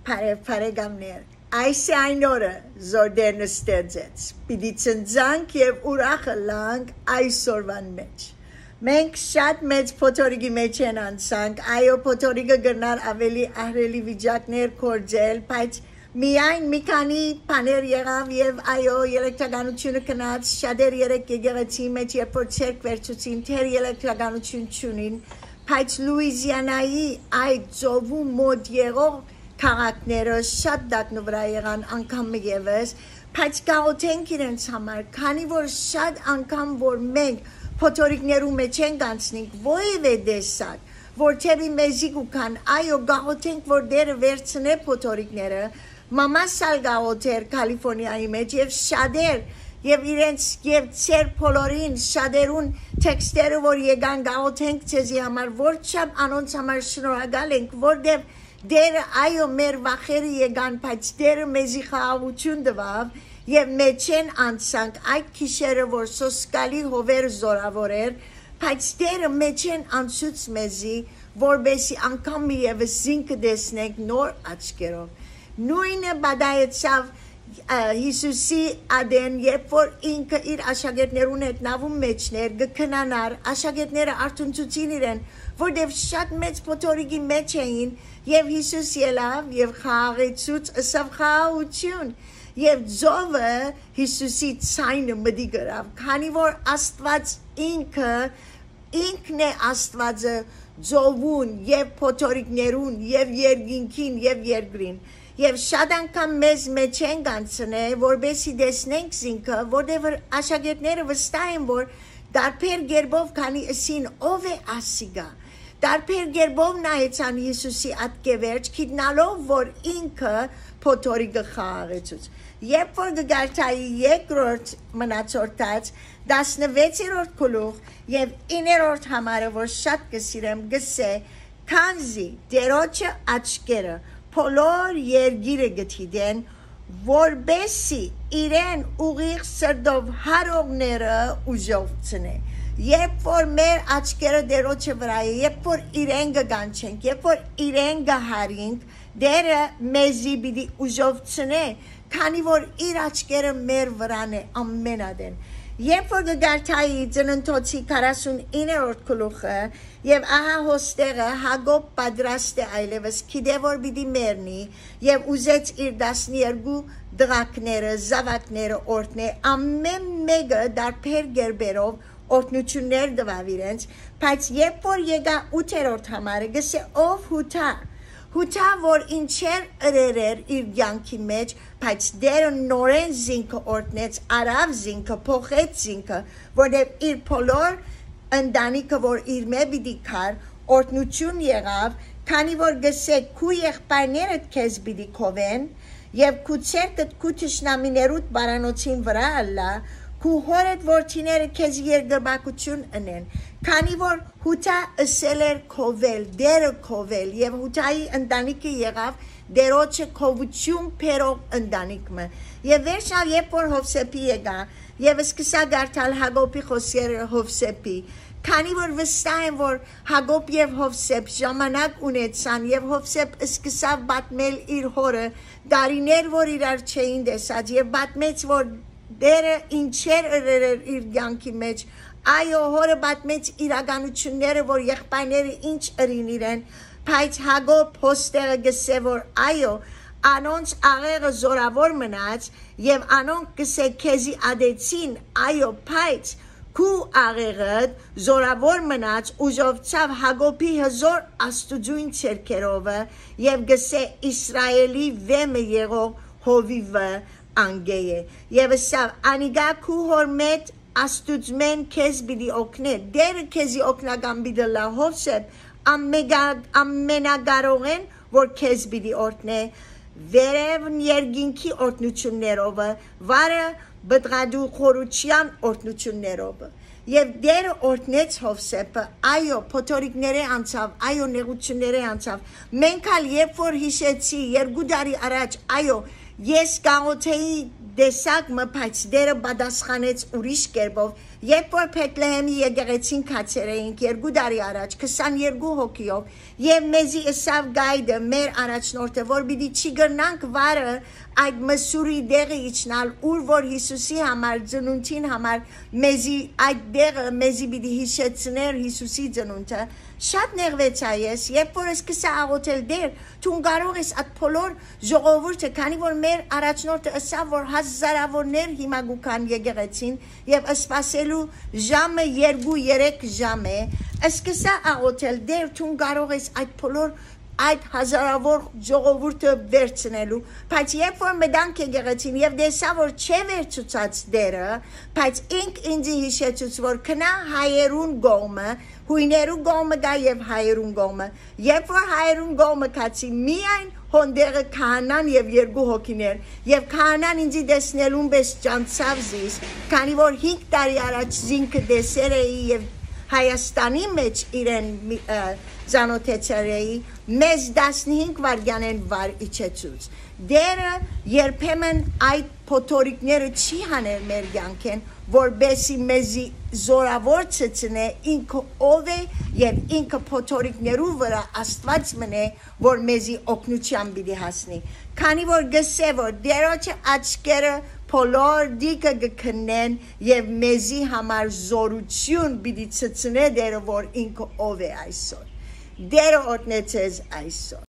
Փարեգամներ այս այն օրը զորդերն ստեղծեց պիտի ծնծանք եւ ուրախը լանք այսօրվան մեջ մենք շատ մեծ փոթորիկի մեջ են անցանք այո փոթորիկը գնար ավելի ահռելի վիճակներ կորձել բայց միայն մի քանի բաներ եղավ եւ այո երեքտականությունը կնաց շատեր երեք եկեղեցի մեջ երբ որ ցերկ վերցուցին թեր երեքտականություն չունին բայց լուիզիանայի այդ ծովու մոտ եղող քաղաքները շատ դակն վրա եղան անգամ եւս բայց գաղութենք իրենց համար քանի որ շատ անգամ որ մենք փոթորիկներու մեջ են գանցնենք ովևէ դեսակ որտեւի մեզի կան այո գաղութենք որ դերը վերցնե փոթորիկները մամասալ գաղութեր կալիֆոռնիայի մեջ եւ շատեր եւ իրենց եւ ծեր բոլորին շատերուն տեքստերը որ եկան գաղութենք ցեզի համար որ չափ անոնց համար շնորհակալ ենք որտեւ դերը այո մեր վախերը եկան բայց դերը մեզի խաղաղություն տվավ եւ մեջեն անցանք այդ քիշերը որ սոսկալի հովեր զորավոր էր բայց դերը մեջեն անցուց մեզի որբեսի անգամ եւս զինքը դեսնենք նոր աչքերով նույնը բադայեցավ Հիսուսի ադեն երբ որ ինքը իր աշակերտներուն հետ նավում մեջներ գքնանար աշակերտները արթունցուցին իրեն որտեվ շատ մեծ փոթորիկի մեջ էին եւ Հիսուս ելավ եւ խաղաղեցուց ըսավ խաղաղություն եւ ձովը Հիսուսի ցայնը մդի գրավ քանի որ Աստված ինքն է Աստվածը ձովուն եւ փոթորիկներուն եւ երկինքին եւ երկրին եւ շատ անգամ մեզ մեջ են գանցնե որբեսի դեսնենք զինքը որտեղ աշակերտները վստահ են որ դարբեր գերբով քանի ասին ով է ասիգա դարբեր գերբով նայեցան Հիսուսի ատկևերջ գիտնալով որ ինքը փոթորիկը խաղաղեցուց երբ որ գարտայի երկրորդ մնացորդած 16-րդ գլուխ եւ 9-րդ համարը որ շատ կսիրեմ գսե քանզի դերոջը աչքերը բոլոր երգիրը գտիդեն որբեսի իրեն ուղիղ սրտով հարողները ուժովցնե երբ որ մեր աչքերը դերոջը վրա է երբ որ իրեն գանչենք երբ որ իրեն գահարինք դերը մեզի պիտի ուժովցնե քանի որ իր աչքերը մեր վրան է ամենադեն երբ որ գարտայի ծննդոցի 49-րդ գլուխը եւ ահա հոստեղը Հակոբ պատրաստ է այլևս գիտե որ պիտի մեռնի եւ ուզեց իր 12 դղակները զավակները օրհնե ամեն մեկը դարբեր գերբերով օրհնություններ տվավ իրենց բայց երբ որ եկա 8-րդ համարը գսե ով հութա որ ինչեր ըրերեր իր կյանքի մեջ բայց դերը նորեն զինքը օրհնեց արավ զինքը փոխեց զինքը որտեղ իր բոլոր ընտանիքը որ իր մեջ պիտի կար օրհնություն եղավ քանի որ գսե քու եղբայրներդ քեզ պիտի քովեն եւ քու ցերկդ քու ճշնամիներուդ բարանոցին վրա ալլա քու հորդ որդիները քեզ երկրբակություն ընեն քանի որ հութա ասել էր քովել դերը քովել եւ հութայի ընտանիքը եղավ դերոջը քովություն փերող ընտանիքը եւ վերջալ երբ որ Հովսեփի եկա եւ սկսա գարտալ Հակոբի խոսերը Հովսեփի քանի որ վստահ են որ Հակոբ եւ Հովսեփ ժամանակ ունեցան եւ Հովսեփ սկսավ պատմել իր հորը դարիներ որ իրար չէին տեսած եւ պատմեց որ դերը ինչեր ըրեր իր կյանքի մեջ այո հորը պատմեց իրականությունները որ եղբայրները ինչ ըրին իրեն բայց Հակոբ հոստերը գսե որ այո անոնց աղեղը զորավոր մնաց եւ անոնք գսե քեզի ադեցին այո բայց քու աղեղը զորավոր մնաց ուժովցավ Հակոբի հզոր աստուծույն ցերկերովը եւ գսե Իսրայելի վեմը եղող հովիվը անգեյե եւ ասավ անիգա քու հորմետ աստուծմեն քեզ բիդի օգնե դերը քեզի օգնական բիդը լա Հովսեփ ամենագարողեն որ քեզ բիդի օրհնե վերևն երկինքի օրհնություններով վարը բդղադու խորության օրհնություններով եւ դերը օրհնեց Հովսեփը այո փոթորիկները անցավ այո նեղությունները անցավ մենք ալ երբ որ հիշեցի 2 տարի առաջ այո ես գաղութեի դեսակ մը բայց դերը պատասխանեց ուրիշ կերպով Երբ որ Փեթլեհեմի եկեղեցին կացեր էինք 2 տարի առաջ 22 հոգիով եւ մեզի ըսավ գայդը մեր առաջնորդը որ պիտի չի գրնանք վարը այդ մսուրի դեղը իջնալ ուր որ Հիսուսի համար ծնունդին համար մեզի այդ դեղը մեզի պիտի հիշեցներ Հիսուսի ծնունդը շատ նեղվեցա ես երբ որ սկսա աղոթել դեր դու կարող ես այդ բոլոր ժողովուրդը քանի որ մեր առաջնորդը ըսավ որ հազարավորներ հիմա գուքան եկեղեցին եւ սպասելու ժամը 2-3 ժամ է սկսա աղոթել դեր դու կարող ես այդ բոլոր այդ հազարավոր ժողովուրդը վերցնելու բայց երբ որ մտանք եկեղեցին եւ տեսա որ չէ վերցուցած դերը բայց ինձ հիշեցուց որ քնա հայերուն գոմը հույներու գոմը գա եւ հայերուն գոմը երբ որ հայերուն գոմը կացի միայն հոնդերը քահանան եւ 2 հոգիներ եւ քահանան ինձ դեսնելուն պես ճանցավ զիս քանի որ 5 տարի առաջ զինքը դեսեր էի եւ Հայաստանի մեջ իրեն զանոթեցել էի մեզ 15 վարգյանեն վար իջեցուց դերը երբեմն այդ փոթորիկները չի հաներ մեր կյանքեն որբեսի մեզի զորավոր ցցնե ինքը ով է եւ ինքը փոթորիկներու վրա Աստված մնե որ մեզի օգնության պիտի հասնի քանի որ գսե որ դերոջը աչքերը բոլոր դիկը գքնեն եւ մեզի համար զորություն պիտի ցցնե դերը որ ինքը ով է այսօր դերը օտնեցես այսօր